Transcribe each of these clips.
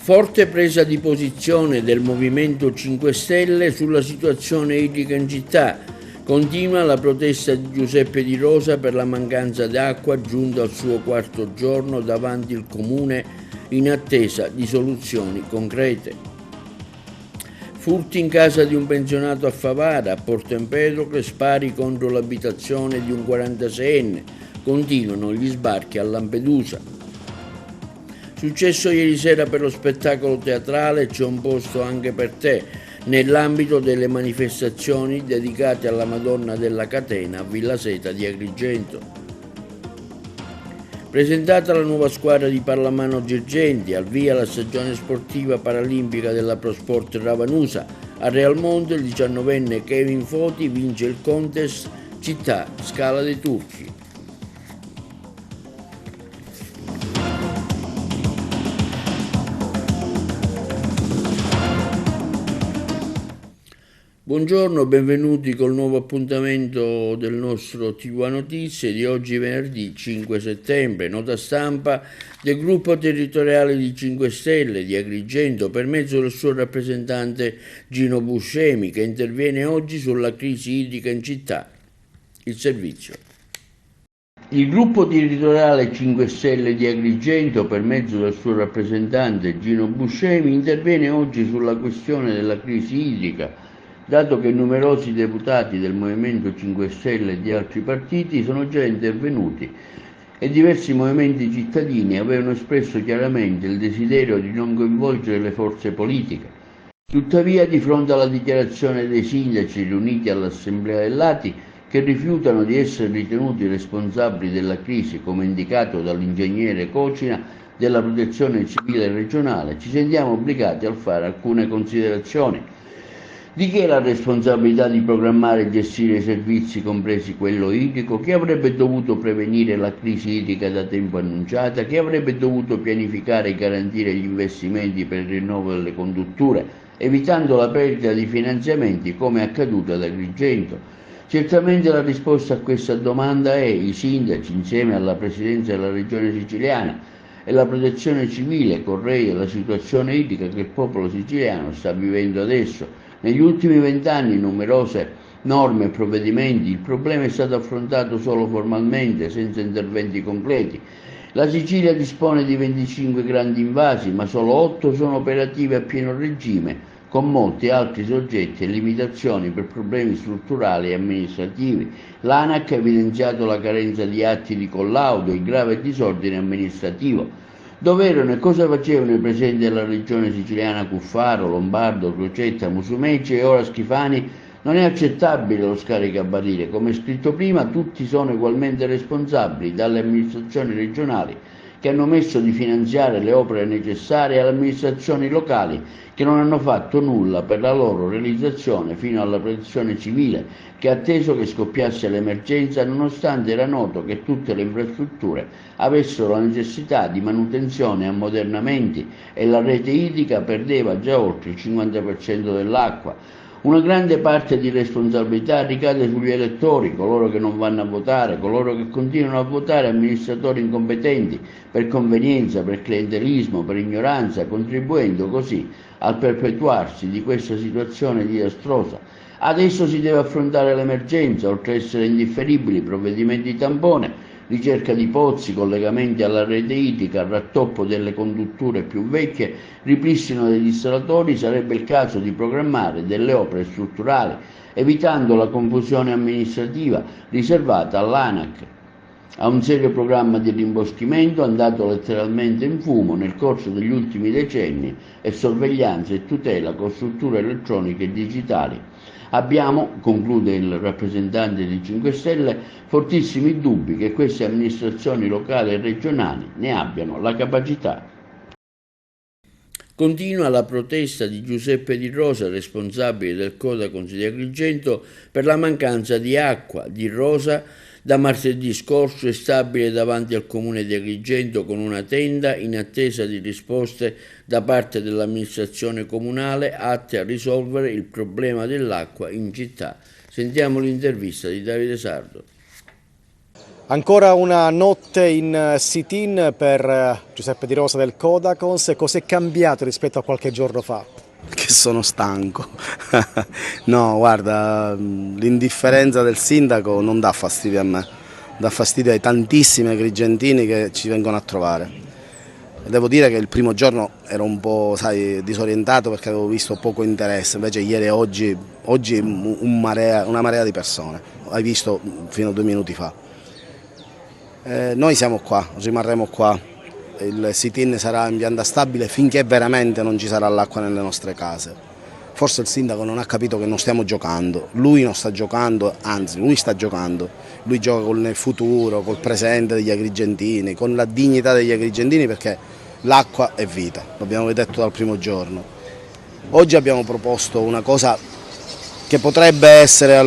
Forte presa di posizione del Movimento 5 Stelle sulla situazione idrica in città. Continua la protesta di Giuseppe Di Rosa per la mancanza d'acqua, giunta al suo quarto giorno davanti il comune in attesa di soluzioni concrete. Furti in casa di un pensionato a Favara, a Porto Empedocle, spari contro l'abitazione di un 46enne. Continuano gli sbarchi a Lampedusa. Successo ieri sera per lo spettacolo teatrale C'è un posto anche per te, nell'ambito delle manifestazioni dedicate alla Madonna della Catena a Villa Seta di Agrigento. Presentata la nuova squadra di pallamano Girgenti, al via la stagione sportiva paralimpica della ProSport Ravanusa. A Real Monte il 19enne Kevin Foti vince il contest Città Scala dei Turchi. Buongiorno, benvenuti col nuovo appuntamento del nostro TV Notizie di oggi venerdì 5 settembre. Nota stampa del gruppo territoriale di 5 Stelle di Agrigento per mezzo del suo rappresentante Gino Buscemi, che interviene oggi sulla crisi idrica in città. Il servizio. Il gruppo territoriale 5 Stelle di Agrigento, per mezzo del suo rappresentante Gino Buscemi, interviene oggi sulla questione della crisi idrica, dato che numerosi deputati del Movimento 5 Stelle e di altri partiti sono già intervenuti e diversi movimenti cittadini avevano espresso chiaramente il desiderio di non coinvolgere le forze politiche. Tuttavia, di fronte alla dichiarazione dei sindaci riuniti all'Assemblea dell'Ati, che rifiutano di essere ritenuti responsabili della crisi, come indicato dall'ingegnere Cocina della Protezione Civile regionale, ci sentiamo obbligati a fare alcune considerazioni. Di chi è la responsabilità di programmare e gestire i servizi, compresi quello idrico? Chi avrebbe dovuto prevenire la crisi idrica da tempo annunciata? Chi avrebbe dovuto pianificare e garantire gli investimenti per il rinnovo delle condutture, evitando la perdita di finanziamenti come è accaduto ad Agrigento? Certamente la risposta a questa domanda è i sindaci, insieme alla Presidenza della Regione Siciliana e la Protezione Civile, correi della situazione idrica che il popolo siciliano sta vivendo adesso. Negli ultimi 20 anni, numerose norme e provvedimenti, il problema è stato affrontato solo formalmente, senza interventi concreti. La Sicilia dispone di 25 grandi invasi, ma solo 8 sono operativi a pieno regime, con molti altri soggetti e limitazioni per problemi strutturali e amministrativi. L'ANAC ha evidenziato la carenza di atti di collaudo e il grave disordine amministrativo. Dove erano e cosa facevano i presidenti della regione siciliana Cuffaro, Lombardo, Crocetta, Musumeci e ora Schifani? Non è accettabile lo scaricabarile. Come scritto prima, tutti sono ugualmente responsabili, dalle amministrazioni regionali che hanno omesso di finanziare le opere necessarie alle amministrazioni locali che non hanno fatto nulla per la loro realizzazione, fino alla Protezione Civile che ha atteso che scoppiasse l'emergenza nonostante era noto che tutte le infrastrutture avessero la necessità di manutenzione e ammodernamenti e la rete idrica perdeva già oltre il 50% dell'acqua. Una grande parte di responsabilità ricade sugli elettori, coloro che non vanno a votare, coloro che continuano a votare amministratori incompetenti per convenienza, per clientelismo, per ignoranza, contribuendo così al perpetuarsi di questa situazione disastrosa. Adesso si deve affrontare l'emergenza, oltre a essere indifferibili provvedimenti tampone, ricerca di pozzi, collegamenti alla rete idrica, rattoppo delle condutture più vecchie, ripristino degli installatori. Sarebbe il caso di programmare delle opere strutturali, evitando la confusione amministrativa riservata all'ANAC, a un serio programma di rimboschimento andato letteralmente in fumo nel corso degli ultimi decenni e sorveglianza e tutela con strutture elettroniche e digitali. Abbiamo, conclude il rappresentante di 5 Stelle, fortissimi dubbi che queste amministrazioni locali e regionali ne abbiano la capacità. Continua la protesta di Giuseppe Di Rosa, responsabile del Codacons di Agrigento, per la mancanza di acqua. Di Rosa da martedì scorso è stabile davanti al comune di Agrigento con una tenda in attesa di risposte da parte dell'amministrazione comunale atte a risolvere il problema dell'acqua in città. Sentiamo l'intervista di Davide Sardo. Ancora una notte in sit-in per Giuseppe Di Rosa del Codacons. Cos'è cambiato rispetto a qualche giorno fa? Che sono stanco. No, guarda, l'indifferenza del sindaco non dà fastidio a me, dà fastidio ai tantissimi agrigentini che ci vengono a trovare. Devo dire che il primo giorno ero un po', sai, disorientato perché avevo visto poco interesse, invece ieri e oggi una marea di persone, hai visto fino a 2 minuti fa. Noi siamo qua, rimarremo qua, il sit-in sarà in pianta stabile finché veramente non ci sarà l'acqua nelle nostre case. Forse il sindaco non ha capito che non stiamo giocando, lui non sta giocando, anzi lui sta giocando, lui gioca con il futuro, col presente degli agrigentini, con la dignità degli agrigentini perché l'acqua è vita, l'abbiamo detto dal primo giorno. Oggi abbiamo proposto una cosa che potrebbe essere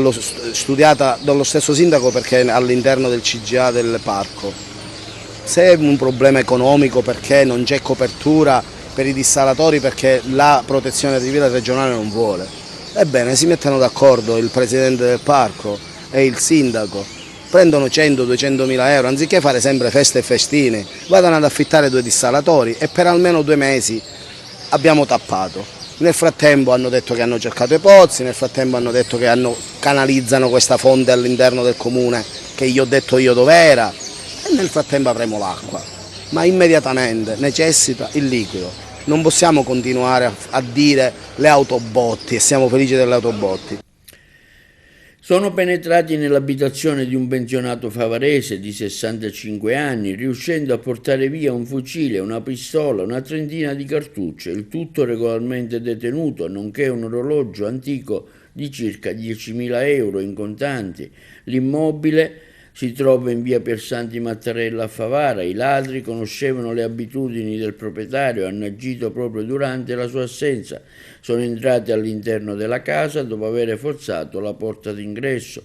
studiata dallo stesso sindaco perché è all'interno del CGA del parco. Se è un problema economico perché non c'è copertura per i dissalatori perché la protezione civile regionale non vuole, ebbene si mettono d'accordo il presidente del parco e il sindaco, prendono 100-200 mila euro, anziché fare sempre feste e festini, vadano ad affittare 2 dissalatori e per almeno 2 mesi abbiamo tappato. Nel frattempo hanno detto che hanno cercato i pozzi, nel frattempo hanno detto che canalizzano questa fonte all'interno del comune che gli ho detto io dov'era e nel frattempo avremo l'acqua, ma immediatamente necessita il liquido. Non possiamo continuare a dire le autobotti e siamo felici delle autobotti. Sono penetrati nell'abitazione di un pensionato favarese di 65 anni, riuscendo a portare via un fucile, una pistola, una trentina di cartucce, il tutto regolarmente detenuto, nonché un orologio antico di circa 10.000 euro in contanti. L'immobile si trova in via Piersanti Mattarella a Favara. I ladri conoscevano le abitudini del proprietario e hanno agito proprio durante la sua assenza. Sono entrati all'interno della casa dopo aver forzato la porta d'ingresso.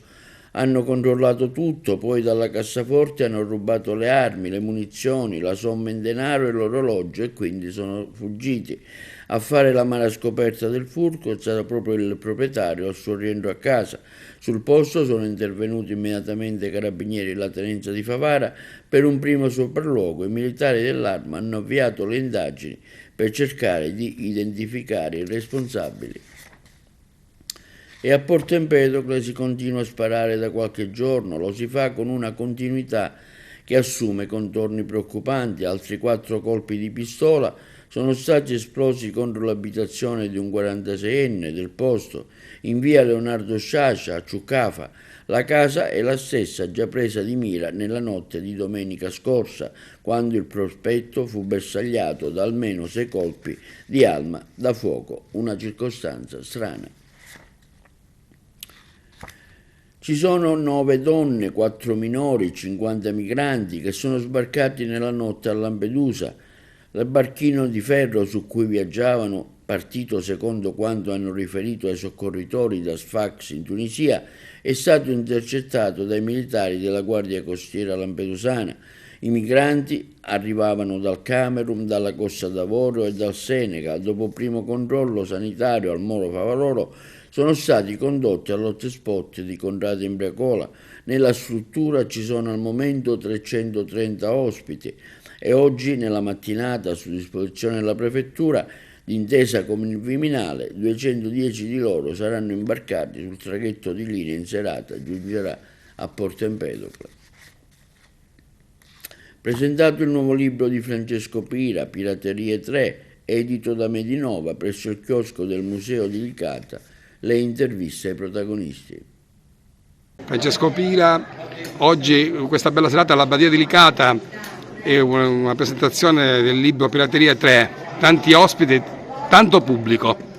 Hanno controllato tutto, poi dalla cassaforte hanno rubato le armi, le munizioni, la somma in denaro e l'orologio e quindi sono fuggiti. A fare la mala scoperta del furto è stato proprio il proprietario al suo rientro a casa. Sul posto sono intervenuti immediatamente i carabinieri e la tenenza di Favara per un primo sopralluogo. I militari dell'Arma hanno avviato le indagini per cercare di identificare i responsabili. E a Porto Empedocle si continua a sparare da qualche giorno, lo si fa con una continuità che assume contorni preoccupanti. Altri 4 colpi di pistola sono stati esplosi contro l'abitazione di un 46enne del posto in via Leonardo Sciascia a Ciucafa. La casa è la stessa già presa di mira nella notte di domenica scorsa, quando il prospetto fu bersagliato da almeno 6 colpi di arma da fuoco, una circostanza strana. Ci sono 9 donne, 4 minori, 50 migranti che sono sbarcati nella notte a Lampedusa. Il barchino di ferro su cui viaggiavano, partito secondo quanto hanno riferito ai soccorritori da Sfax in Tunisia, è stato intercettato dai militari della Guardia Costiera lampedusana. I migranti arrivavano dal Camerun, dalla Costa d'Avorio e dal Senegal. Dopo primo controllo sanitario al Molo Favaloro, sono stati condotti all'hotspot di Contrada Imbriacola. Nella struttura ci sono al momento 330 ospiti e oggi nella mattinata, su disposizione della prefettura, d'intesa con il Viminale, 210 di loro saranno imbarcati sul traghetto di linea in serata, giungerà a Porto Empedocle. Presentato il nuovo libro di Francesco Pira, Piraterie 3, edito da Medinova presso il chiosco del Museo di Licata, le interviste ai protagonisti. Francesco Pira, oggi questa bella serata all'Abbadia di Licata è una presentazione del libro Piraterie 3, tanti ospiti, tanto pubblico.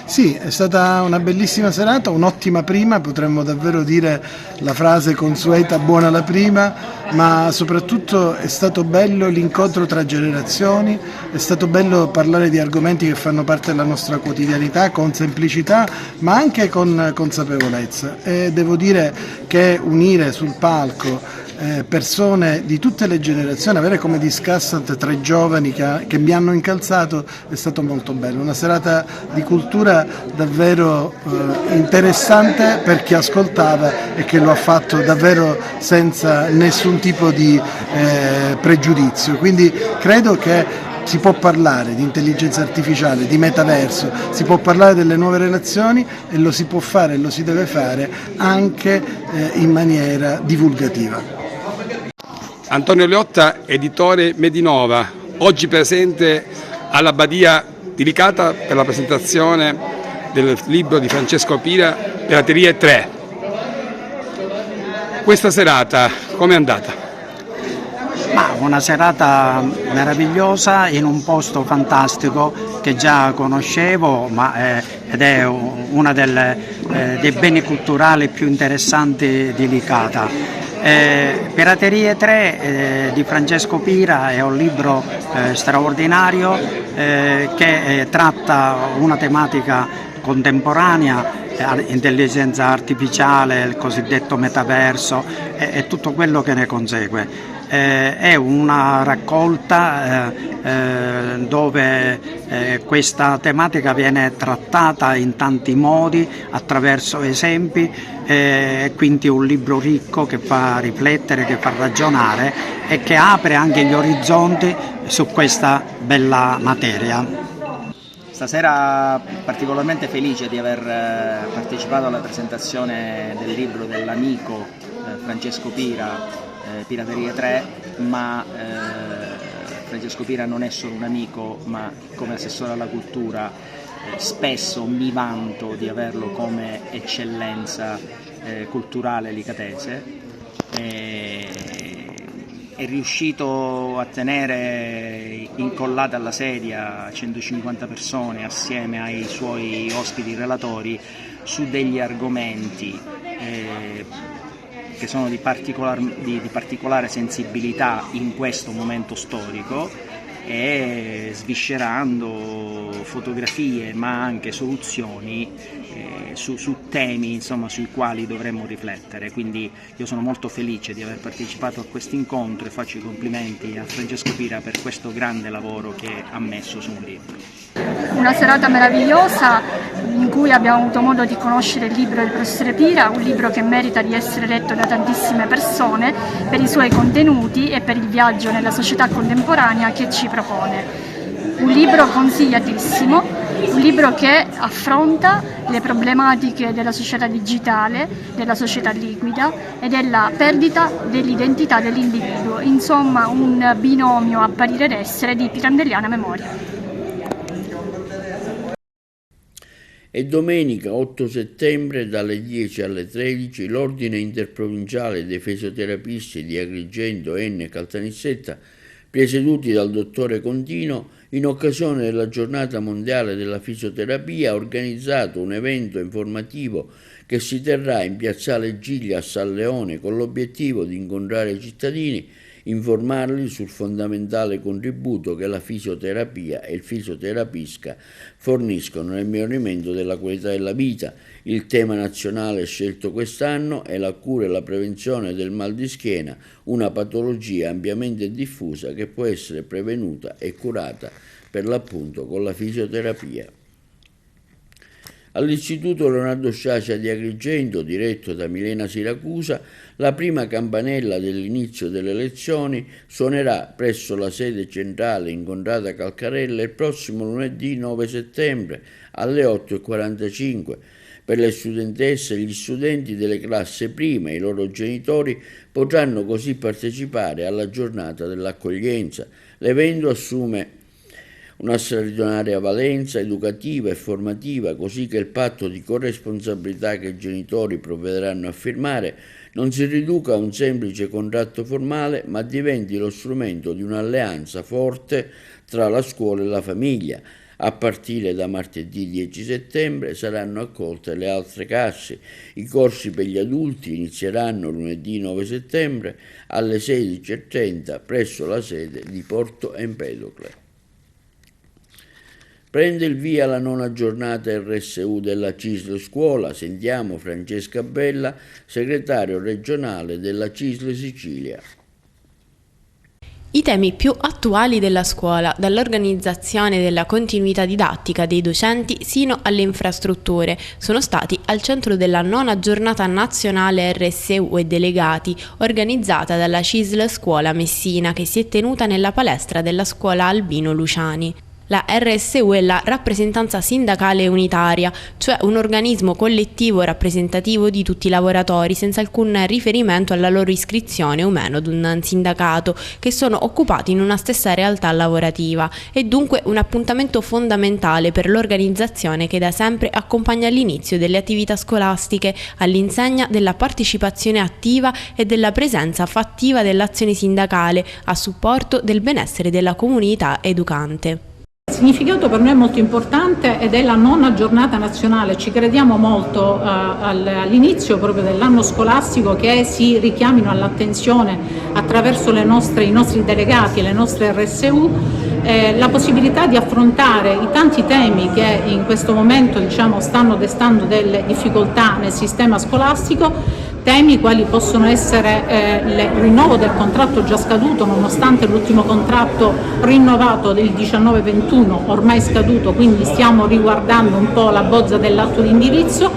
Sì, è stata una bellissima serata, un'ottima prima, potremmo davvero dire la frase consueta buona la prima, ma soprattutto è stato bello l'incontro tra generazioni, è stato bello parlare di argomenti che fanno parte della nostra quotidianità con semplicità ma anche con consapevolezza, e devo dire che unire sul palco persone di tutte le generazioni, avere come discussant 3 giovani che mi hanno incalzato è stato molto bello, una serata di cultura davvero interessante per chi ascoltava e che lo ha fatto davvero senza nessun tipo di pregiudizio, quindi credo che si può parlare di intelligenza artificiale, di metaverso, si può parlare delle nuove relazioni e lo si può fare e lo si deve fare anche in maniera divulgativa. Antonio Leotta, editore Medinova, oggi presente alla Badia di Licata per la presentazione del libro di Francesco Pira, Piraterie 3. Questa serata com'è andata? Una serata meravigliosa in un posto fantastico che già conoscevo, ed è uno dei beni culturali più interessanti di Licata. Piraterie 3 di Francesco Pira è un libro straordinario che tratta una tematica contemporanea, intelligenza artificiale, il cosiddetto metaverso e tutto quello che ne consegue. È una raccolta dove questa tematica viene trattata in tanti modi attraverso esempi, quindi un libro ricco che fa riflettere, che fa ragionare e che apre anche gli orizzonti su questa bella materia. Stasera particolarmente felice di aver partecipato alla presentazione del libro dell'amico Francesco Pira, Piraterie 3, ma Francesco Pira non è solo un amico, ma come assessore alla cultura spesso mi vanto di averlo come eccellenza culturale licatese. È riuscito a tenere incollate alla sedia 150 persone assieme ai suoi ospiti relatori su degli argomenti che sono di particolare sensibilità in questo momento storico, e sviscerando fotografie ma anche soluzioni su temi, insomma, sui quali dovremmo riflettere. Quindi io sono molto felice di aver partecipato a questo incontro e faccio i complimenti a Francesco Pira per questo grande lavoro che ha messo su un libro. Una serata meravigliosa in cui abbiamo avuto modo di conoscere il libro del professore Pira, un libro che merita di essere letto da tantissime persone per i suoi contenuti e per il viaggio nella società contemporanea che ci propone. Un libro consigliatissimo, un libro che affronta le problematiche della società digitale, della società liquida e della perdita dell'identità dell'individuo, insomma un binomio a parere d'essere di pirandelliana memoria. E domenica 8 settembre dalle 10 alle 13 l'Ordine Interprovinciale dei Fisioterapisti di Agrigento, Enne e Caltanissetta, presieduti dal dottore Contino, in occasione della Giornata Mondiale della Fisioterapia, ha organizzato un evento informativo che si terrà in Piazzale Giglia a San Leone con l'obiettivo di incontrare i cittadini, informarli sul fondamentale contributo che la fisioterapia e il fisioterapisca forniscono nel miglioramento della qualità della vita. Il tema nazionale scelto quest'anno è la cura e la prevenzione del mal di schiena, una patologia ampiamente diffusa che può essere prevenuta e curata per l'appunto con la fisioterapia. All'Istituto Leonardo Sciascia di Agrigento, diretto da Milena Siracusa, la prima campanella dell'inizio delle lezioni suonerà presso la sede centrale in Contrada Calcarella il prossimo lunedì 9 settembre alle 8:45. Per le studentesse e gli studenti delle classi prime e i loro genitori potranno così partecipare alla giornata dell'accoglienza. L'evento assume una straordinaria valenza educativa e formativa, così che il patto di corresponsabilità che i genitori provvederanno a firmare non si riduca a un semplice contratto formale, ma diventi lo strumento di un'alleanza forte tra la scuola e la famiglia. A partire da martedì 10 settembre saranno accolte le altre classi. I corsi per gli adulti inizieranno lunedì 9 settembre alle 16:30 presso la sede di Porto Empedocle. Prende il via la 9ª giornata RSU della CISL Scuola. Sentiamo Francesca Bella, segretario regionale della CISL Sicilia. I temi più attuali della scuola, dall'organizzazione della continuità didattica dei docenti sino alle infrastrutture, sono stati al centro della 9ª giornata nazionale RSU e delegati, organizzata dalla CISL Scuola Messina, che si è tenuta nella palestra della scuola Albino Luciani. La RSU è la rappresentanza sindacale unitaria, cioè un organismo collettivo rappresentativo di tutti i lavoratori senza alcun riferimento alla loro iscrizione o meno ad un sindacato, che sono occupati in una stessa realtà lavorativa. È dunque un appuntamento fondamentale per l'organizzazione che da sempre accompagna l'inizio delle attività scolastiche, all'insegna della partecipazione attiva e della presenza fattiva dell'azione sindacale a supporto del benessere della comunità educante. Il significato per noi è molto importante ed è la 9ª giornata nazionale. Ci crediamo molto all'inizio proprio dell'anno scolastico che si richiamino all'attenzione attraverso i nostri delegati e le nostre RSU la possibilità di affrontare i tanti temi che in questo momento stanno destando delle difficoltà nel sistema scolastico. Temi quali possono essere il rinnovo del contratto già scaduto, nonostante l'ultimo contratto rinnovato del 19-21 ormai scaduto, quindi stiamo riguardando un po' la bozza dell'atto di indirizzo,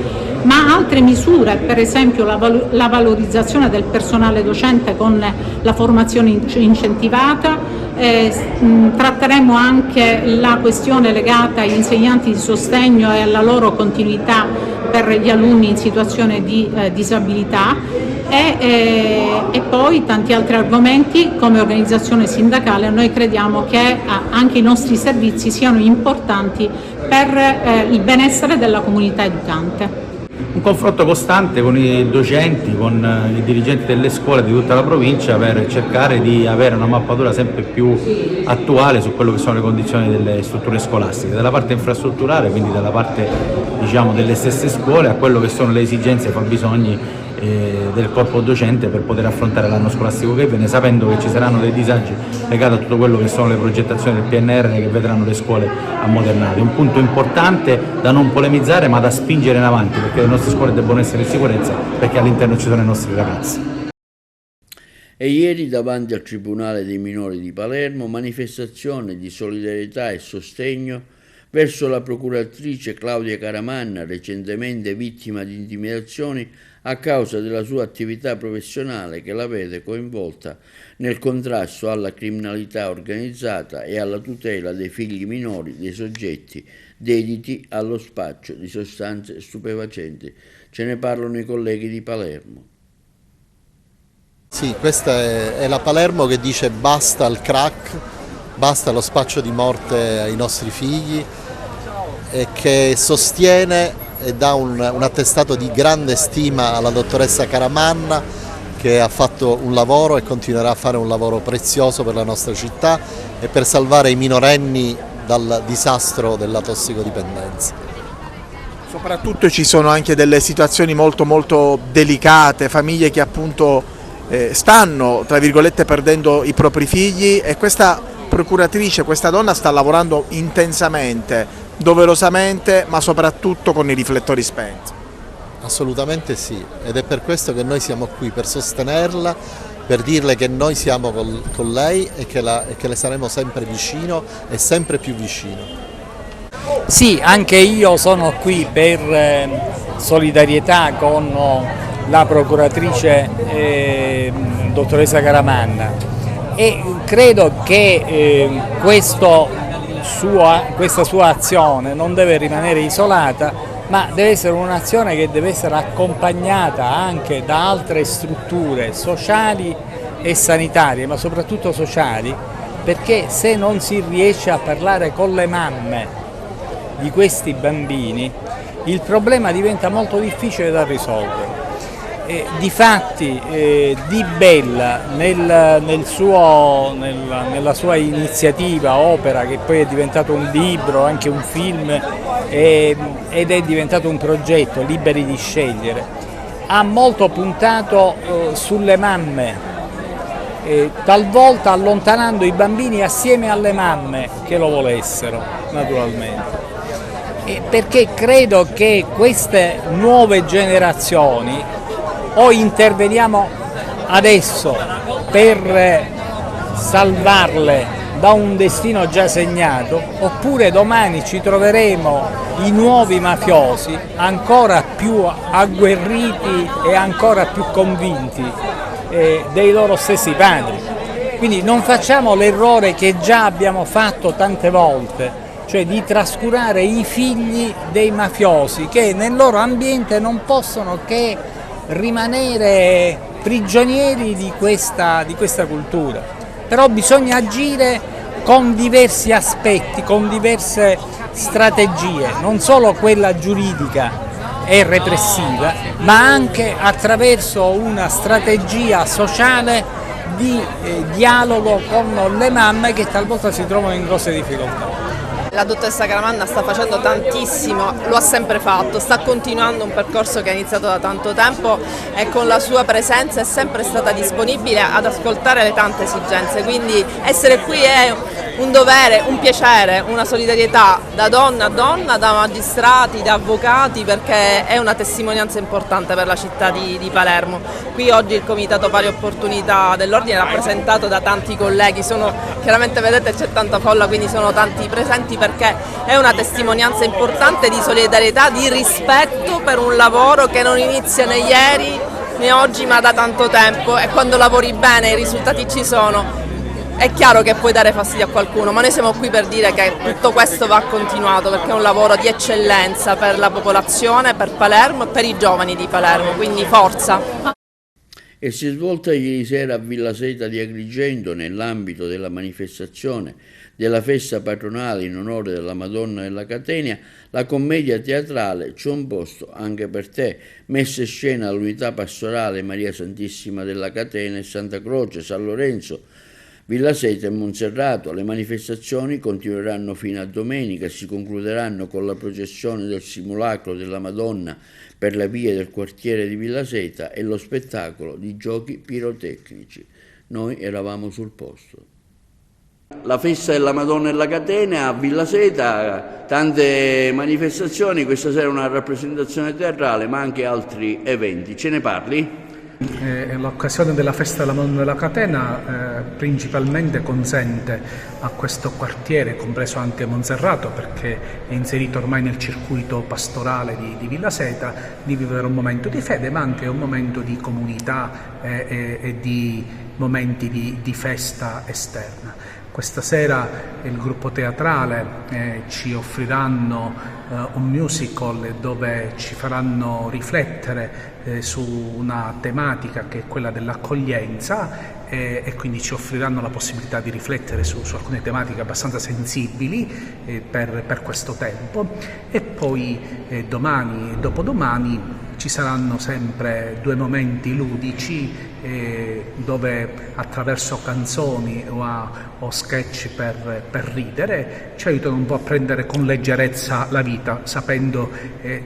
ma altre misure, per esempio la valorizzazione del personale docente con la formazione incentivata. Tratteremo anche la questione legata agli insegnanti di sostegno e alla loro continuità per gli alunni in situazione di disabilità e poi tanti altri argomenti. Come organizzazione sindacale noi crediamo che anche i nostri servizi siano importanti per il benessere della comunità educante. Un confronto costante con i docenti, con i dirigenti delle scuole di tutta la provincia per cercare di avere una mappatura sempre più attuale su quello che sono le condizioni delle strutture scolastiche, dalla parte infrastrutturale, quindi dalla parte delle stesse scuole, a quello che sono le esigenze e i fabbisogni del corpo docente per poter affrontare l'anno scolastico che viene, sapendo che ci saranno dei disagi legati a tutto quello che sono le progettazioni del PNR che vedranno le scuole ammodernate. Un punto importante da non polemizzare ma da spingere in avanti, perché le nostre scuole debbono essere in sicurezza, perché all'interno ci sono i nostri ragazzi. E ieri davanti al Tribunale dei Minori di Palermo manifestazione di solidarietà e sostegno verso la procuratrice Claudia Caramanna, recentemente vittima di intimidazioni a causa della sua attività professionale che la vede coinvolta nel contrasto alla criminalità organizzata e alla tutela dei figli minori dei soggetti dediti allo spaccio di sostanze stupefacenti. Ce ne parlano i colleghi di Palermo. Sì, questa è la Palermo che dice basta al crack, basta allo spaccio di morte ai nostri figli, e che sostiene e dà un attestato di grande stima alla dottoressa Caramanna, che ha fatto un lavoro e continuerà a fare un lavoro prezioso per la nostra città e per salvare i minorenni dal disastro della tossicodipendenza. Soprattutto ci sono anche delle situazioni molto delicate, famiglie che appunto stanno tra virgolette perdendo i propri figli, e questa procuratrice, questa donna sta lavorando intensamente, doverosamente, ma soprattutto con i riflettori spenti. Assolutamente sì, ed è per questo che noi siamo qui, per sostenerla, per dirle che noi siamo con lei e che le saremo sempre vicino e sempre più vicino. Sì, anche io sono qui per solidarietà con la procuratrice dottoressa Caramanna, e credo che questa sua azione non deve rimanere isolata, ma deve essere un'azione che deve essere accompagnata anche da altre strutture sociali e sanitarie, ma soprattutto sociali, perché se non si riesce a parlare con le mamme di questi bambini, il problema diventa molto difficile da risolvere. Difatti Di Bella nella sua iniziativa, opera che poi è diventato un libro, anche un film ed è diventato un progetto, Liberi di scegliere, ha molto puntato sulle mamme talvolta allontanando i bambini assieme alle mamme che lo volessero, naturalmente. Perché credo che queste nuove generazioni o interveniamo adesso per salvarle da un destino già segnato, oppure domani ci troveremo i nuovi mafiosi ancora più agguerriti e ancora più convinti dei loro stessi padri. Quindi non facciamo l'errore che già abbiamo fatto tante volte, cioè di trascurare i figli dei mafiosi che nel loro ambiente non possono che rimanere prigionieri di questa cultura. Però bisogna agire con diversi aspetti, con diverse strategie, non solo quella giuridica e repressiva, ma anche attraverso una strategia sociale di dialogo con le mamme che talvolta si trovano in grosse difficoltà. La dottoressa Caramanna sta facendo tantissimo, lo ha sempre fatto, sta continuando un percorso che ha iniziato da tanto tempo e con la sua presenza è sempre stata disponibile ad ascoltare le tante esigenze, quindi essere qui è un dovere, un piacere, una solidarietà da donna a donna, da magistrati, da avvocati, perché è una testimonianza importante per la città di Palermo. Qui oggi il Comitato Pari Opportunità dell'Ordine è rappresentato da tanti colleghi, chiaramente vedete c'è tanta folla, quindi sono tanti presenti perché è una testimonianza importante di solidarietà, di rispetto per un lavoro che non inizia né ieri né oggi ma da tanto tempo, e quando lavori bene i risultati ci sono. È chiaro che puoi dare fastidio a qualcuno, ma noi siamo qui per dire che tutto questo va continuato perché è un lavoro di eccellenza per la popolazione, per Palermo e per i giovani di Palermo, quindi forza. E si è svolta ieri sera a Villa Seta di Agrigento nell'ambito della manifestazione della festa patronale in onore della Madonna della Catena, la commedia teatrale C'è un posto anche per te, messa in scena all'unità pastorale Maria Santissima della Catena e Santa Croce, San Lorenzo, Villa Seta e Monserrato. Le manifestazioni continueranno fino a domenica e si concluderanno con la processione del simulacro della Madonna per le vie del quartiere di Villa Seta e lo spettacolo di giochi pirotecnici. Noi eravamo sul posto. La festa della Madonna della Catena a Villa Seta, tante manifestazioni, questa sera una rappresentazione teatrale ma anche altri eventi. Ce ne parli? L'occasione della festa della Madonna della Catena principalmente consente a questo quartiere, compreso anche Monserrato perché è inserito ormai nel circuito pastorale di Villa Seta, di vivere un momento di fede ma anche un momento di comunità e di momenti di festa esterna. Questa sera il gruppo teatrale ci offriranno un musical dove ci faranno riflettere su una tematica che è quella dell'accoglienza e quindi ci offriranno la possibilità di riflettere su alcune tematiche abbastanza sensibili per questo tempo. E poi domani e dopodomani ci saranno sempre due momenti ludici dove attraverso canzoni o sketch per ridere ci aiutano un po' a prendere con leggerezza la vita, sapendo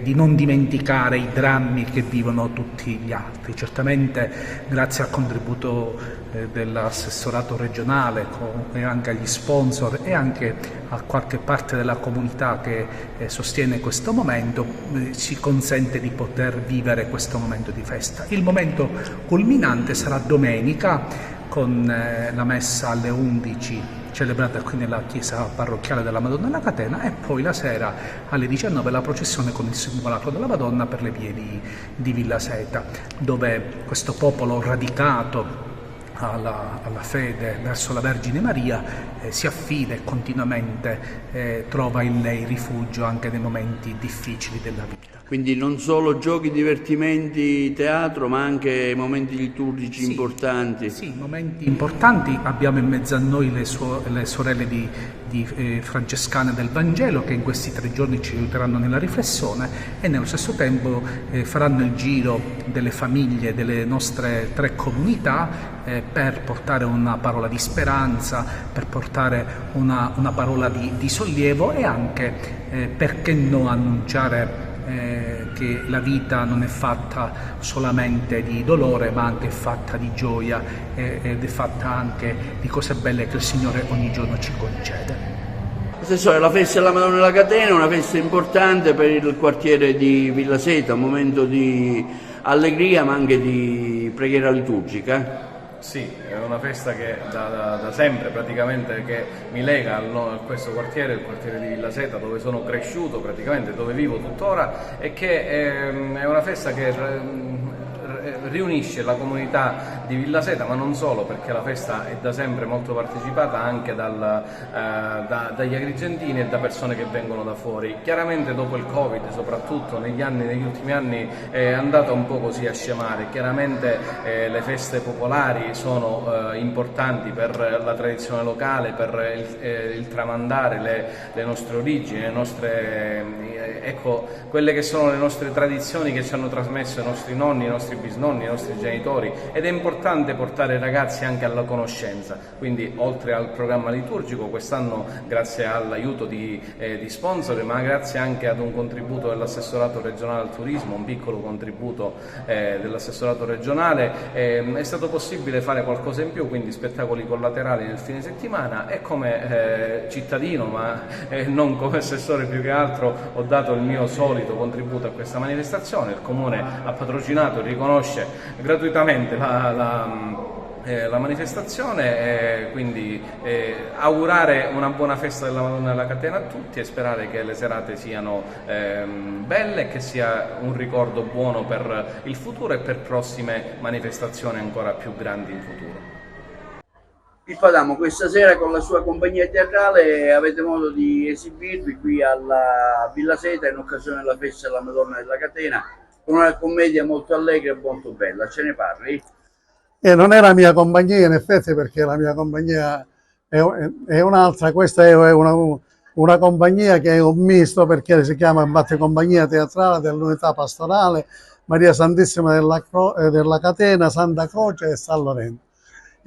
di non dimenticare i drammi che vivono tutti gli altri. Certamente grazie al contributo dell'assessorato regionale e anche agli sponsor e anche a qualche parte della comunità che sostiene questo momento ci consente di poter vivere questo momento di festa. Il momento culminante sarà domenica con la messa alle 11 celebrata qui nella chiesa parrocchiale della Madonna della Catena e poi la sera alle 19 la processione con il simulacro della Madonna per le vie di Villa Seta, dove questo popolo radicato alla fede verso la Vergine Maria si affida e continuamente trova in lei rifugio anche nei momenti difficili della vita. Quindi non solo giochi, divertimenti, teatro, ma anche momenti liturgici importanti. Sì, momenti importanti. Abbiamo in mezzo a noi le sorelle di francescane del Vangelo che in questi 3 giorni ci aiuteranno nella riflessione e nello stesso tempo faranno il giro delle famiglie delle nostre 3 comunità per portare una parola di speranza, per portare una parola di sollievo e anche, perché no, annunciare perché la vita non è fatta solamente di dolore, ma anche è fatta di gioia ed è fatta anche di cose belle che il Signore ogni giorno ci concede. Assessore, la festa della Madonna della Catena è una festa importante per il quartiere di Villa Seta, un momento di allegria ma anche di preghiera liturgica. Sì, è una festa che da sempre praticamente che mi lega a questo quartiere, il quartiere di Villa Seta, dove sono cresciuto praticamente, dove vivo tuttora, e che è una festa che riunisce la comunità di Villa Seta, ma non solo, perché la festa è da sempre molto partecipata anche dagli agrigentini e da persone che vengono da fuori. Chiaramente dopo il Covid, soprattutto negli ultimi anni, è andata un po' così a scemare. Chiaramente le feste popolari sono importanti per la tradizione locale, per il tramandare le nostre origini, ecco, quelle che sono le nostre tradizioni che ci hanno trasmesso i nostri nonni, i nostri bisnonni, i nostri genitori, ed è importante portare i ragazzi anche alla conoscenza. Quindi oltre al programma liturgico, quest'anno grazie all'aiuto di sponsor, ma grazie anche ad un contributo dell'assessorato regionale al turismo, un piccolo contributo dell'assessorato regionale, è stato possibile fare qualcosa in più, quindi spettacoli collaterali nel fine settimana, e come cittadino, ma non come assessore più che altro, ho dato il mio solito contributo a questa manifestazione. Il Comune ha patrocinato e riconosce gratuitamente la manifestazione, quindi augurare una buona festa della Madonna della Catena a tutti e sperare che le serate siano belle e che sia un ricordo buono per il futuro e per prossime manifestazioni ancora più grandi in futuro. Pippo Adamo, questa sera con la sua compagnia teatrale avete modo di esibirvi qui alla Villa Seta in occasione della festa della Madonna della Catena, con una commedia molto allegra e molto bella. Ce ne parli? Non è la mia compagnia in effetti, perché la mia compagnia è un'altra. Questa è una compagnia che è un misto, perché si chiama Compagnia Teatrale dell'Unità Pastorale Maria Santissima della Catena, Santa Croce e San Lorenzo.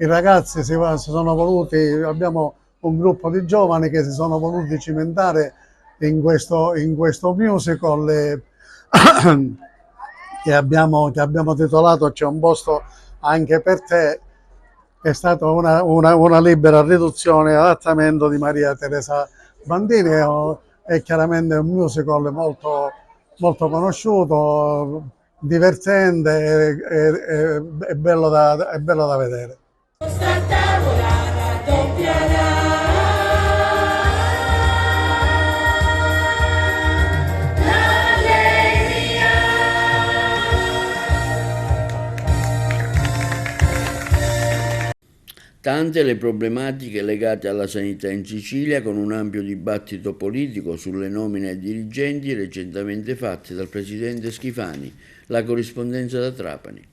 I ragazzi si sono voluti, abbiamo un gruppo di giovani che si sono voluti cimentare in questo musical che abbiamo titolato C'è un posto anche per te. È stata una libera riduzione e adattamento di Maria Teresa Bandini, è chiaramente un musical molto, molto conosciuto, divertente e bello da vedere. Tante le problematiche legate alla sanità in Sicilia, con un ampio dibattito politico sulle nomine ai dirigenti recentemente fatte dal presidente Schifani. La corrispondenza da Trapani.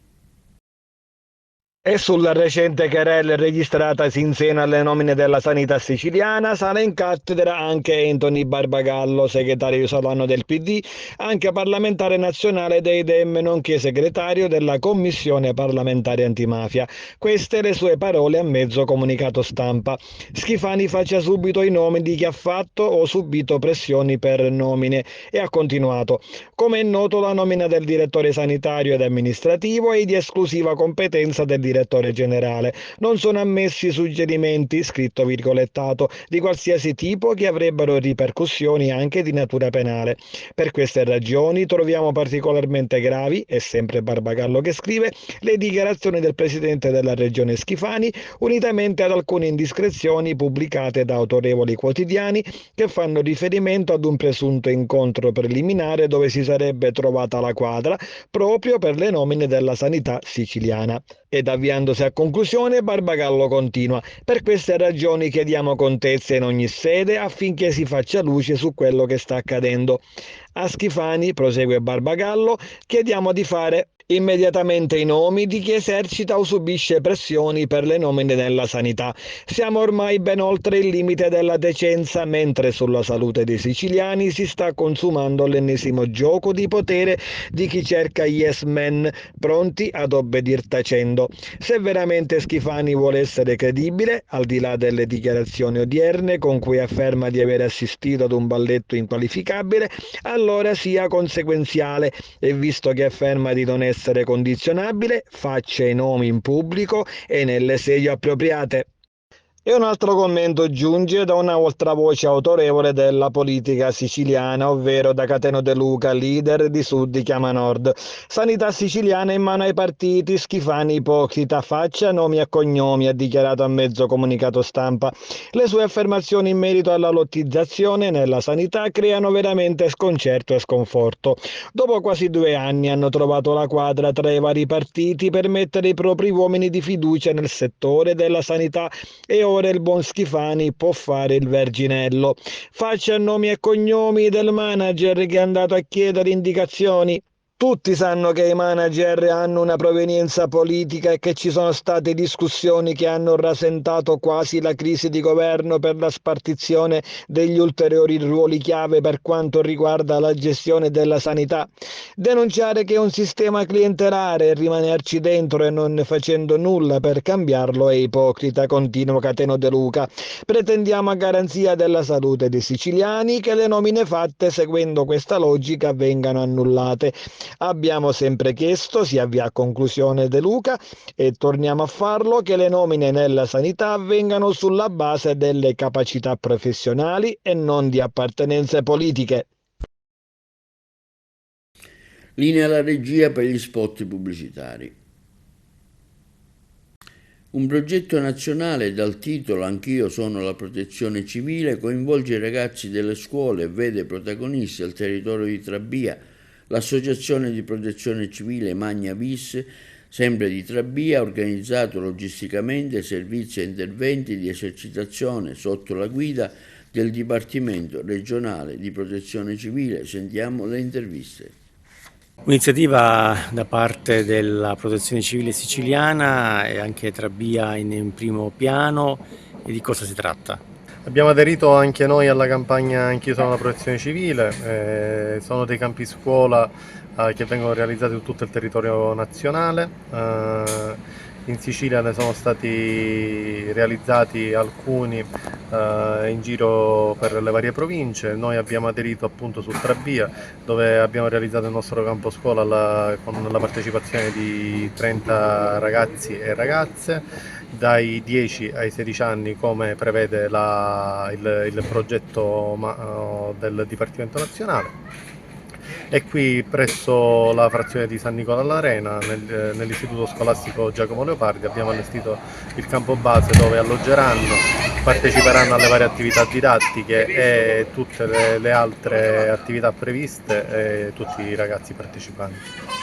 E sulla recente querela registratasi in seno alle nomine della sanità siciliana sale in cattedra anche Anthony Barbagallo, segretario solano del PD, anche parlamentare nazionale dei Dem, nonché segretario della Commissione parlamentare antimafia. Queste le sue parole a mezzo comunicato stampa. Schifani faccia subito i nomi di chi ha fatto o subito pressioni per nomine, e ha continuato: come è noto, la nomina del direttore sanitario ed amministrativo è di esclusiva competenza del direttore generale. Non sono ammessi suggerimenti, scritto virgolettato, di qualsiasi tipo che avrebbero ripercussioni anche di natura penale. Per queste ragioni troviamo particolarmente gravi, è sempre Barbagallo che scrive, le dichiarazioni del presidente della regione Schifani, unitamente ad alcune indiscrezioni pubblicate da autorevoli quotidiani che fanno riferimento ad un presunto incontro preliminare dove si sarebbe trovata la quadra proprio per le nomine della sanità siciliana. Ed avviandosi a conclusione, Barbagallo continua: per queste ragioni chiediamo contezza in ogni sede affinché si faccia luce su quello che sta accadendo. A Schifani, prosegue Barbagallo, chiediamo di fare immediatamente i nomi di chi esercita o subisce pressioni per le nomine nella sanità. Siamo ormai ben oltre il limite della decenza, mentre sulla salute dei siciliani si sta consumando l'ennesimo gioco di potere di chi cerca yes men, pronti ad obbedir tacendo. Se veramente Schifani vuole essere credibile, al di là delle dichiarazioni odierne con cui afferma di aver assistito ad un balletto inqualificabile, allora sia conseguenziale e, visto che afferma di non essere condizionabile, faccia i nomi in pubblico e nelle sedi appropriate. E un altro commento giunge da un'altra voce autorevole della politica siciliana, ovvero da Cateno De Luca, leader di Sud Chiama Nord. Sanità siciliana in mano ai partiti, Schifani ipocrita, faccia, nomi e cognomi, ha dichiarato a mezzo comunicato stampa. Le sue affermazioni in merito alla lottizzazione nella sanità creano veramente sconcerto e sconforto. Dopo quasi 2 anni hanno trovato la quadra tra i vari partiti per mettere i propri uomini di fiducia nel settore della sanità e ora il buon Schifani può fare il verginello. Faccia, nomi e cognomi del manager che è andato a chiedere indicazioni. Tutti sanno che i manager hanno una provenienza politica e che ci sono state discussioni che hanno rasentato quasi la crisi di governo per la spartizione degli ulteriori ruoli chiave per quanto riguarda la gestione della sanità. Denunciare che è un sistema clientelare e rimanerci dentro e non facendo nulla per cambiarlo è ipocrita, continua Cateno De Luca. Pretendiamo a garanzia della salute dei siciliani che le nomine fatte seguendo questa logica vengano annullate. Abbiamo sempre chiesto, si avvia a conclusione De Luca, e torniamo a farlo, che le nomine nella sanità avvengano sulla base delle capacità professionali e non di appartenenze politiche. Linea alla regia per gli spot pubblicitari. Un progetto nazionale dal titolo Anch'io sono la protezione civile coinvolge i ragazzi delle scuole e vede protagonisti al territorio di Trabia l'associazione di protezione civile Magna Vis, sempre di Trabia, ha organizzato logisticamente servizi e interventi di esercitazione sotto la guida del Dipartimento regionale di protezione civile. Sentiamo le interviste. Un'iniziativa da parte della protezione civile siciliana e anche Trabia in primo piano. E di cosa si tratta? Abbiamo aderito anche noi alla campagna Anch'io sono la protezione civile, sono dei campi scuola che vengono realizzati su tutto il territorio nazionale. In Sicilia ne sono stati realizzati alcuni in giro per le varie province. Noi abbiamo aderito appunto su Trabia, dove abbiamo realizzato il nostro campo scuola con la partecipazione di 30 ragazzi e ragazze dai 10 ai 16 anni, come prevede il progetto del Dipartimento Nazionale. E qui presso la frazione di San Nicola all'Arena, nell'istituto scolastico Giacomo Leopardi, abbiamo allestito il campo base dove alloggeranno, parteciperanno alle varie attività didattiche e tutte le altre attività previste, e tutti i ragazzi partecipanti.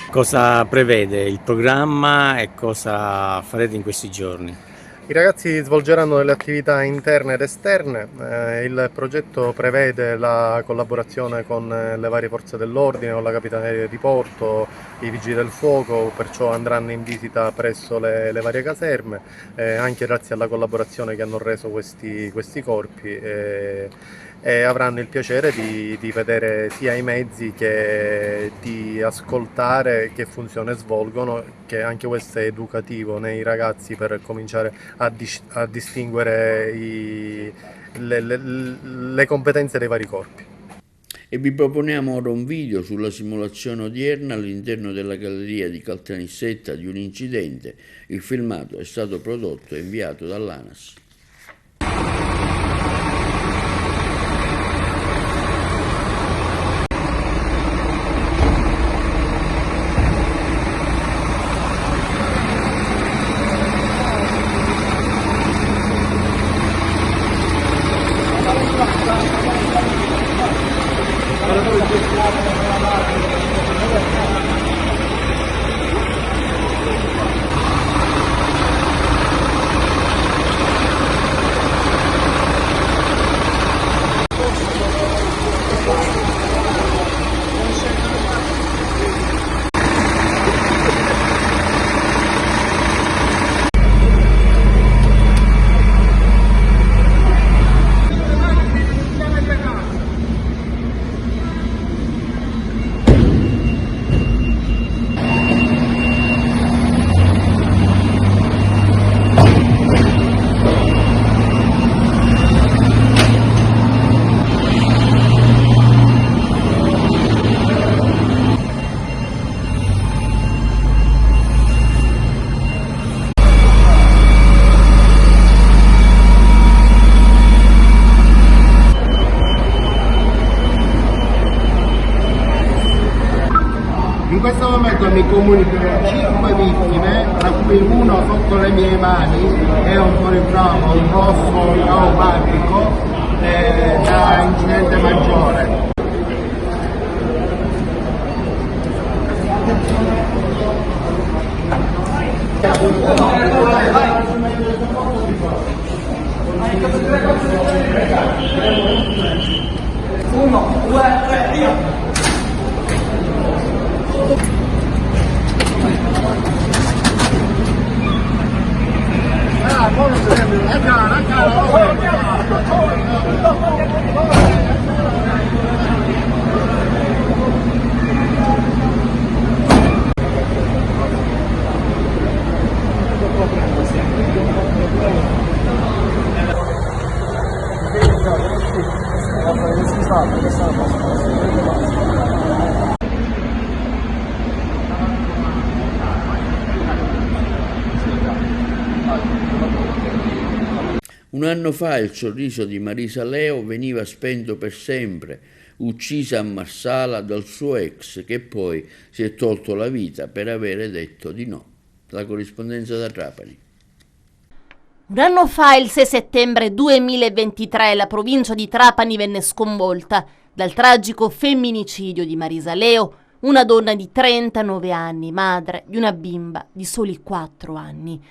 Cosa prevede il programma e cosa farete in questi giorni? I ragazzi svolgeranno delle attività interne ed esterne. Il progetto prevede la collaborazione con le varie forze dell'ordine, con la Capitaneria di Porto, i Vigili del Fuoco, perciò andranno in visita presso le varie caserme, anche grazie alla collaborazione che hanno reso questi corpi. E avranno il piacere di vedere sia i mezzi che di ascoltare che funzione svolgono, che anche questo è educativo nei ragazzi per cominciare a distinguere le competenze dei vari corpi. E vi proponiamo ora un video sulla simulazione odierna all'interno della galleria di Caltanissetta di un incidente. Il filmato è stato prodotto e inviato dall'ANAS. mi comunicano 5 vittime, tra cui uno sotto le mie mani è un politraumo, un rosso traumatico da incidente maggiore. Uno, due, tre, via! Un anno fa il sorriso di Marisa Leo veniva spento per sempre, uccisa a Marsala dal suo ex che poi si è tolto la vita per avere detto di no. La corrispondenza da Trapani. Un anno fa, il 6 settembre 2023, la provincia di Trapani venne sconvolta dal tragico femminicidio di Marisa Leo, una donna di 39 anni, madre di una bimba di soli 4 anni.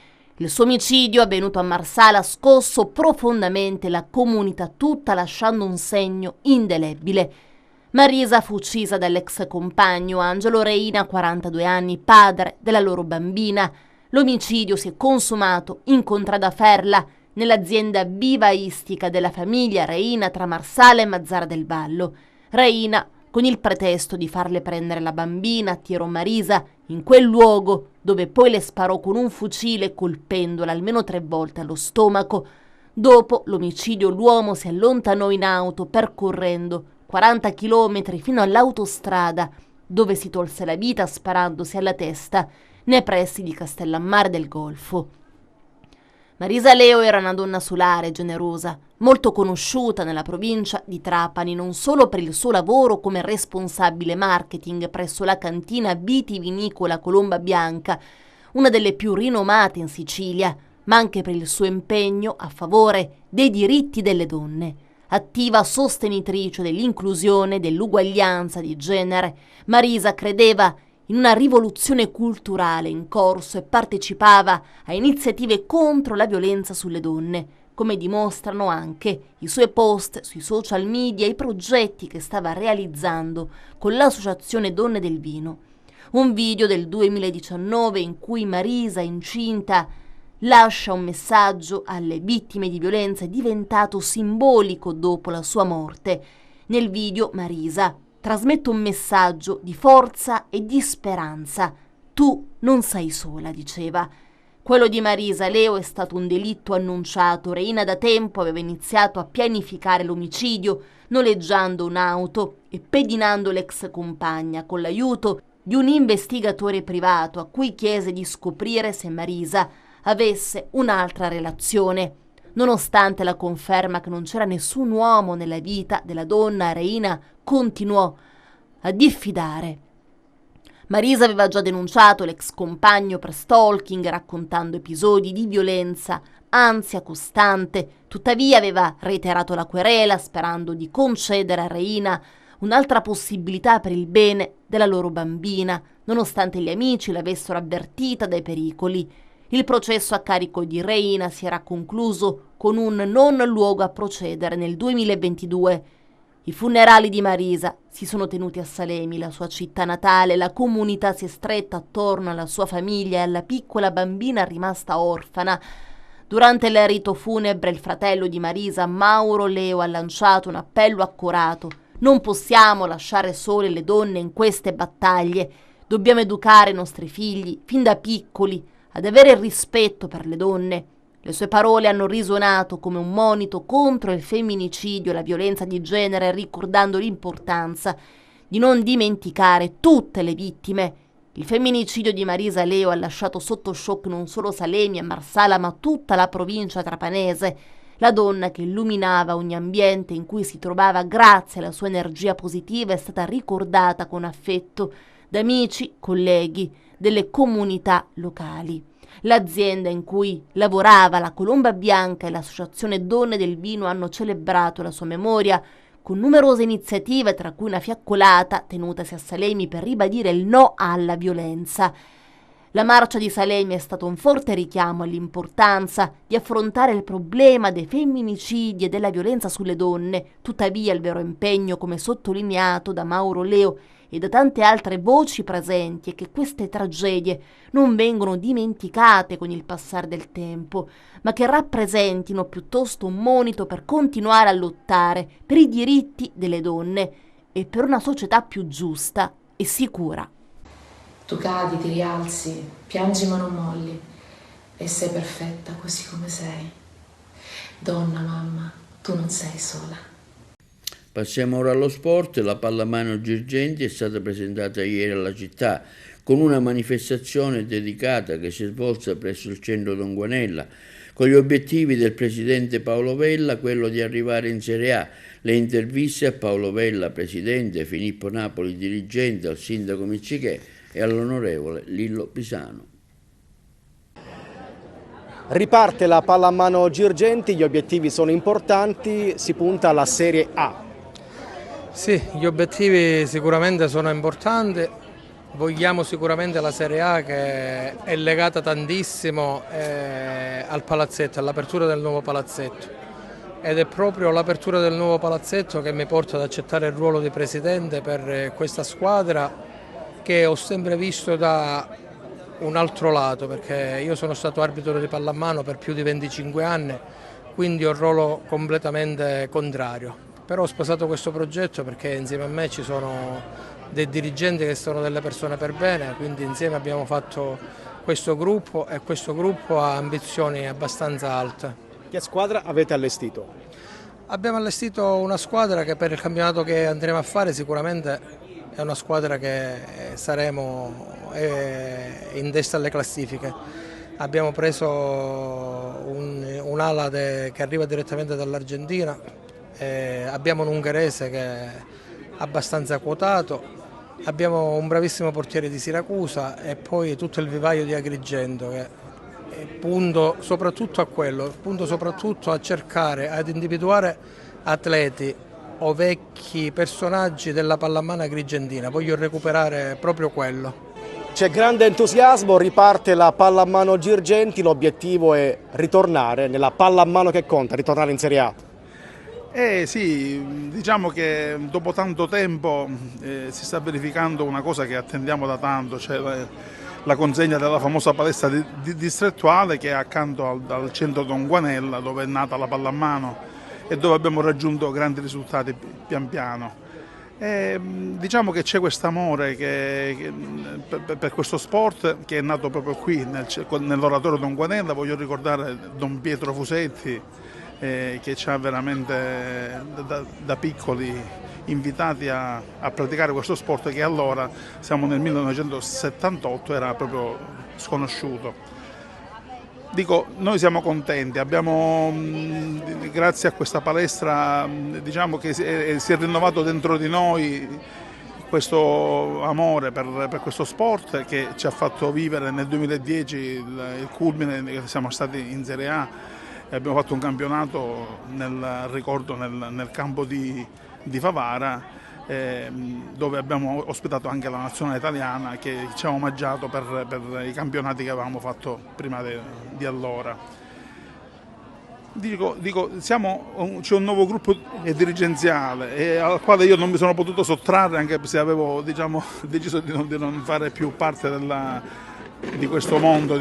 Il suo omicidio, avvenuto a Marsala, ha scosso profondamente la comunità tutta, lasciando un segno indelebile. Marisa fu uccisa dall'ex compagno Angelo Reina, 42 anni, padre della loro bambina. L'omicidio si è consumato in Contrada Ferla, nell'azienda vivaistica della famiglia Reina tra Marsala e Mazzara del Vallo. Reina, con il pretesto di farle prendere la bambina, attirò Marisa in quel luogo dove poi le sparò con un fucile colpendola almeno 3 volte allo stomaco. Dopo l'omicidio l'uomo si allontanò in auto percorrendo 40 chilometri fino all'autostrada dove si tolse la vita sparandosi alla testa nei pressi di Castellammare del Golfo. Marisa Leo era una donna solare, generosa, molto conosciuta nella provincia di Trapani non solo per il suo lavoro come responsabile marketing presso la cantina vitivinicola Colomba Bianca, una delle più rinomate in Sicilia, ma anche per il suo impegno a favore dei diritti delle donne. Attiva sostenitrice dell'inclusione e dell'uguaglianza di genere, Marisa credeva in una rivoluzione culturale in corso e partecipava a iniziative contro la violenza sulle donne, come dimostrano anche i suoi post sui social media e i progetti che stava realizzando con l'Associazione Donne del Vino. Un video del 2019 in cui Marisa, incinta, lascia un messaggio alle vittime di violenza è diventato simbolico dopo la sua morte. Nel video Marisa trasmette un messaggio di forza e di speranza. Tu non sei sola, diceva. Quello di Marisa Leo è stato un delitto annunciato. Reina da tempo aveva iniziato a pianificare l'omicidio, noleggiando un'auto e pedinando l'ex compagna con l'aiuto di un investigatore privato a cui chiese di scoprire se Marisa avesse un'altra relazione. Nonostante la conferma che non c'era nessun uomo nella vita della donna, Reina continuò a diffidare. Marisa aveva già denunciato l'ex compagno per stalking, raccontando episodi di violenza, ansia costante. Tuttavia aveva reiterato la querela, sperando di concedere a Reina un'altra possibilità per il bene della loro bambina, nonostante gli amici l'avessero avvertita dai pericoli. Il processo a carico di Reina si era concluso con un non luogo a procedere nel 2022. I funerali di Marisa si sono tenuti a Salemi, la sua città natale. La comunità si è stretta attorno alla sua famiglia e alla piccola bambina rimasta orfana. Durante il rito funebre, il fratello di Marisa, Mauro Leo, ha lanciato un appello accorato. Non possiamo lasciare sole le donne in queste battaglie. Dobbiamo educare i nostri figli, fin da piccoli, ad avere rispetto per le donne. Le sue parole hanno risuonato come un monito contro il femminicidio e la violenza di genere, ricordando l'importanza di non dimenticare tutte le vittime. Il femminicidio di Marisa Leo ha lasciato sotto shock non solo Salemi e Marsala, ma tutta la provincia trapanese. La donna che illuminava ogni ambiente in cui si trovava grazie alla sua energia positiva è stata ricordata con affetto da amici, colleghi, delle comunità locali. L'azienda in cui lavorava, la Colomba Bianca, e l'Associazione Donne del Vino hanno celebrato la sua memoria con numerose iniziative, tra cui una fiaccolata tenutasi a Salemi per ribadire il no alla violenza. La marcia di Salemi è stato un forte richiamo all'importanza di affrontare il problema dei femminicidi e della violenza sulle donne. Tuttavia il vero impegno, come sottolineato da Mauro Leo e da tante altre voci presenti, è che queste tragedie non vengono dimenticate con il passare del tempo, ma che rappresentino piuttosto un monito per continuare a lottare per i diritti delle donne e per una società più giusta e sicura. Tu cadi, ti rialzi, piangi ma non molli e sei perfetta così come sei. Donna, mamma, tu non sei sola. Passiamo ora allo sport. La pallamano Girgenti è stata presentata ieri alla città con una manifestazione dedicata che si è svolta presso il centro Don Guanella, con gli obiettivi del presidente Paolo Vella, quello di arrivare in Serie A. Le interviste a Paolo Vella, presidente, Filippo Napoli, dirigente, al sindaco Miccichè e all'onorevole Lillo Pisano. Riparte la pallamano Girgenti, gli obiettivi sono importanti, si punta alla Serie A. Sì, gli obiettivi sicuramente sono importanti, vogliamo sicuramente la Serie A che è legata tantissimo al palazzetto, all'apertura del nuovo palazzetto, ed è proprio l'apertura del nuovo palazzetto che mi porta ad accettare il ruolo di presidente per questa squadra che ho sempre visto da un altro lato, perché io sono stato arbitro di pallamano per più di 25 anni, quindi ho un ruolo completamente contrario. Però ho sposato questo progetto perché insieme a me ci sono dei dirigenti che sono delle persone per bene, quindi insieme abbiamo fatto questo gruppo e questo gruppo ha ambizioni abbastanza alte. Che squadra avete allestito? Abbiamo allestito una squadra che per il campionato che andremo a fare sicuramente è una squadra che saremo in testa alle classifiche. Abbiamo preso un'ala che arriva direttamente dall'Argentina. Abbiamo un ungherese che è abbastanza quotato, abbiamo un bravissimo portiere di Siracusa e poi tutto il vivaio di Agrigento che punto soprattutto a quello, punto soprattutto a cercare, ad individuare atleti o vecchi personaggi della pallamano agrigentina, voglio recuperare proprio quello. C'è grande entusiasmo, riparte la pallamano Girgenti, l'obiettivo è ritornare nella pallamano che conta, ritornare in Serie A. Sì, diciamo che dopo tanto tempo si sta verificando una cosa che attendiamo da tanto, cioè la consegna della famosa palestra distrettuale che è accanto al centro Don Guanella, dove è nata la pallamano e dove abbiamo raggiunto grandi risultati pian piano. Diciamo che c'è questo amore per questo sport che è nato proprio qui nell'oratorio Don Guanella. Voglio ricordare Don Pietro Fusetti, che ci ha veramente da piccoli invitati a praticare questo sport che allora, siamo nel 1978, era proprio sconosciuto. Dico, noi siamo contenti, abbiamo, grazie a questa palestra, diciamo che si è rinnovato dentro di noi questo amore per questo sport che ci ha fatto vivere nel 2010 il culmine, che siamo stati in Serie A. Abbiamo fatto un campionato nel campo di Favara, dove abbiamo ospitato anche la nazionale italiana che ci ha omaggiato per i campionati che avevamo fatto prima di allora. Dico, c'è un nuovo gruppo dirigenziale al quale io non mi sono potuto sottrarre, anche se avevo deciso di non fare più parte di questo mondo,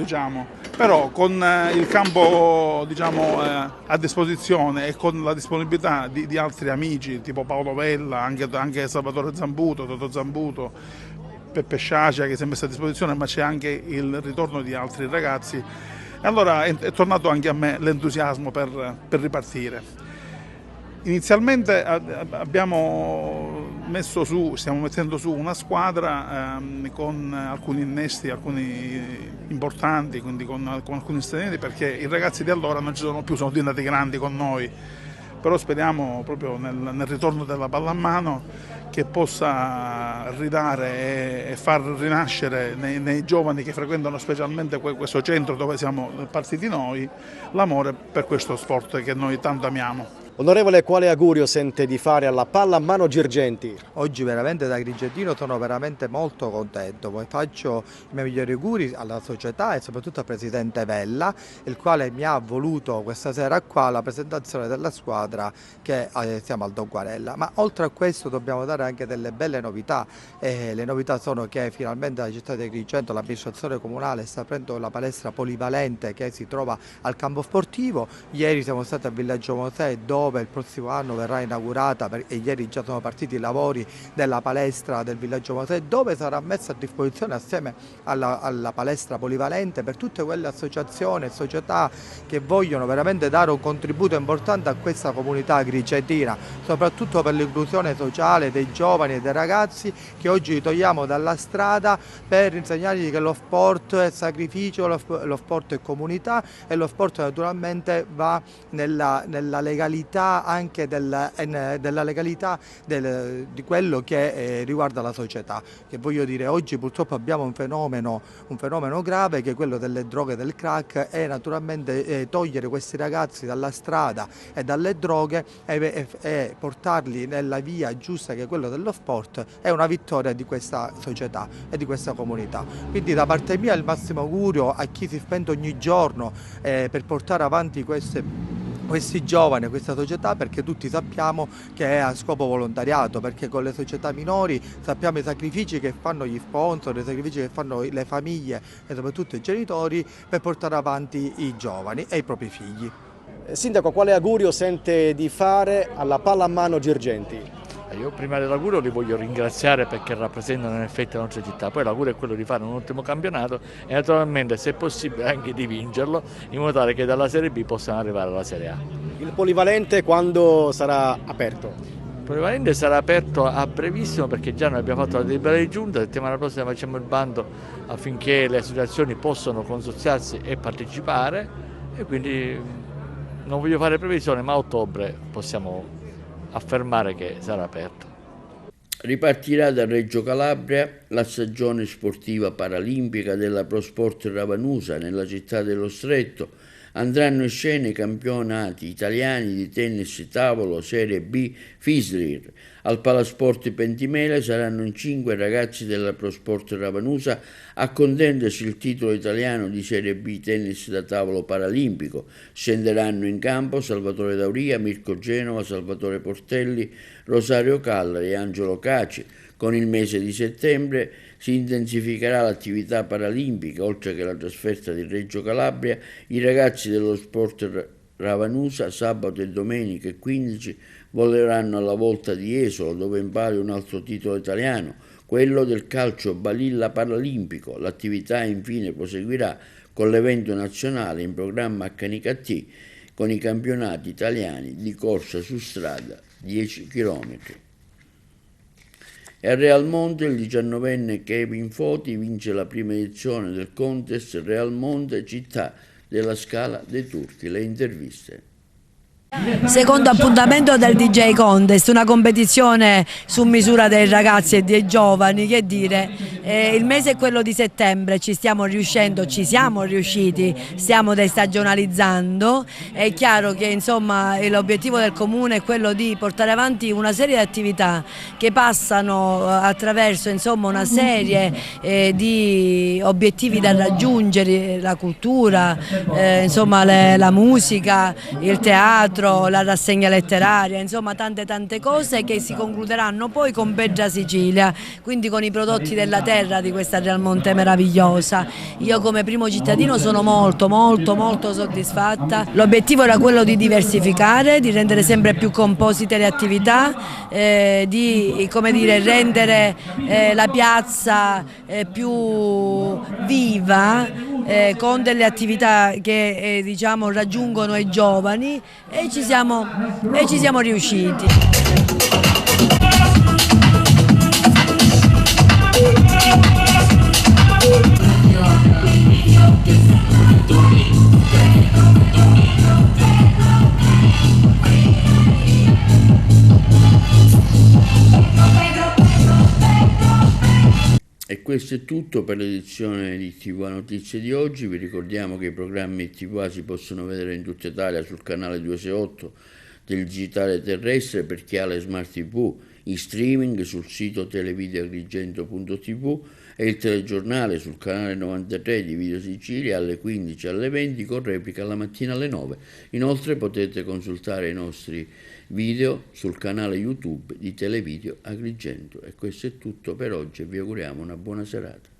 però con il campo a disposizione e con la disponibilità di altri amici tipo Paolo Vella, anche Salvatore Zambuto, Totò Zambuto, Peppe Sciacia che si è messo a disposizione, ma c'è anche il ritorno di altri ragazzi, e allora è tornato anche a me l'entusiasmo per ripartire. Inizialmente stiamo mettendo su una squadra con alcuni innesti, alcuni importanti, quindi con alcuni stranieri, perché i ragazzi di allora non ci sono più, sono diventati grandi con noi, però speriamo proprio nel ritorno della pallamano che possa ridare e far rinascere nei giovani che frequentano specialmente questo centro dove siamo partiti noi, l'amore per questo sport che noi tanto amiamo. Onorevole, quale augurio sente di fare alla Pallamano Girgenti? Oggi veramente da Agrigentino sono veramente molto contento, poi faccio i miei migliori auguri alla società e soprattutto al presidente Vella, il quale mi ha voluto questa sera qua la presentazione della squadra che siamo al Dogguarella. Ma oltre a questo dobbiamo dare anche delle belle novità, le novità sono che finalmente la città di Agrigento, l'amministrazione comunale sta aprendo la palestra polivalente che si trova al campo sportivo. Ieri siamo stati a Villaggio Mosè dove il prossimo anno verrà inaugurata e ieri già sono partiti i lavori della palestra del Villaggio Mosè, dove sarà messa a disposizione assieme alla palestra polivalente per tutte quelle associazioni e società che vogliono veramente dare un contributo importante a questa comunità agrigentina, soprattutto per l'inclusione sociale dei giovani e dei ragazzi che oggi li togliamo dalla strada per insegnargli che lo sport è sacrificio, lo sport è comunità e lo sport naturalmente va nella legalità anche della legalità di quello che riguarda la società. Che voglio dire, oggi purtroppo abbiamo un fenomeno grave che è quello delle droghe, del crack, e naturalmente togliere questi ragazzi dalla strada e dalle droghe e portarli nella via giusta che è quello dello sport è una vittoria di questa società e di questa comunità. Quindi da parte mia il massimo augurio a chi si spende ogni giorno per portare avanti questi giovani, questa società, perché tutti sappiamo che è a scopo volontariato, perché con le società minori sappiamo i sacrifici che fanno gli sponsor, i sacrifici che fanno le famiglie e soprattutto i genitori per portare avanti i giovani e i propri figli. Sindaco, quale augurio sente di fare alla Pallamano Girgenti? Io prima dell'augurio li voglio ringraziare perché rappresentano in effetti la nostra città, poi l'augurio è quello di fare un ottimo campionato e naturalmente se possibile anche di vincerlo in modo tale che dalla Serie B possano arrivare alla Serie A. Il polivalente quando sarà aperto? Il polivalente sarà aperto a brevissimo perché già noi abbiamo fatto la delibera di giunta, la settimana prossima facciamo il bando affinché le associazioni possano consorziarsi e partecipare e quindi non voglio fare previsione ma a ottobre possiamo affermare che sarà aperto. Ripartirà da Reggio Calabria la stagione sportiva paralimpica della ProSport Ravanusa nella città dello Stretto. Andranno in scena i campionati italiani di tennis tavolo Serie B Fislir. Al Palasport Pentimele saranno in 5 ragazzi della ProSport Ravanusa a contendersi il titolo italiano di Serie B tennis da tavolo paralimpico. Scenderanno in campo Salvatore Dauria, Mirko Genova, Salvatore Portelli, Rosario Callari e Angelo Caci. Con il mese di settembre si intensificherà l'attività paralimpica, oltre che la trasferta di Reggio Calabria. I ragazzi dello Sport Ravanusa sabato e domenica 15 voleranno alla Volta di Jesolo, dove in palio un altro titolo italiano, quello del calcio balilla paralimpico. L'attività infine proseguirà con l'evento nazionale in programma a Canicattì con i campionati italiani di corsa su strada 10 km. E a Real Monte il 19enne Kevin Foti vince la prima edizione del contest Real Monte Città della Scala dei Turchi. Le interviste. Secondo appuntamento del DJ Contest, una competizione su misura dei ragazzi e dei giovani, che dire, il mese è quello di settembre, ci siamo riusciti, stiamo destagionalizzando, è chiaro che insomma l'obiettivo del comune è quello di portare avanti una serie di attività che passano attraverso insomma una serie di obiettivi da raggiungere, la cultura, insomma la musica, il teatro, la rassegna letteraria, insomma tante cose che si concluderanno poi con Beggia Sicilia, quindi con i prodotti della terra di questa Real Monte meravigliosa. Io come primo cittadino sono molto soddisfatta. L'obiettivo era quello di diversificare, di rendere sempre più composite le attività, di come dire, rendere la piazza più viva, con delle attività che diciamo raggiungono i giovani e ci siamo riusciti. questo è tutto per l'edizione di TV Notizie di oggi. Vi ricordiamo che i programmi TV si possono vedere in tutta Italia sul canale 268 del digitale terrestre per chi ha le smart TV, in streaming sul sito televideoagrigento.tv e il telegiornale sul canale 93 di Video Sicilia alle 15 alle 20 con replica alla mattina alle 9. Inoltre potete consultare i nostri video sul canale YouTube di Televideo Agrigento. E questo è tutto per oggi e vi auguriamo una buona serata.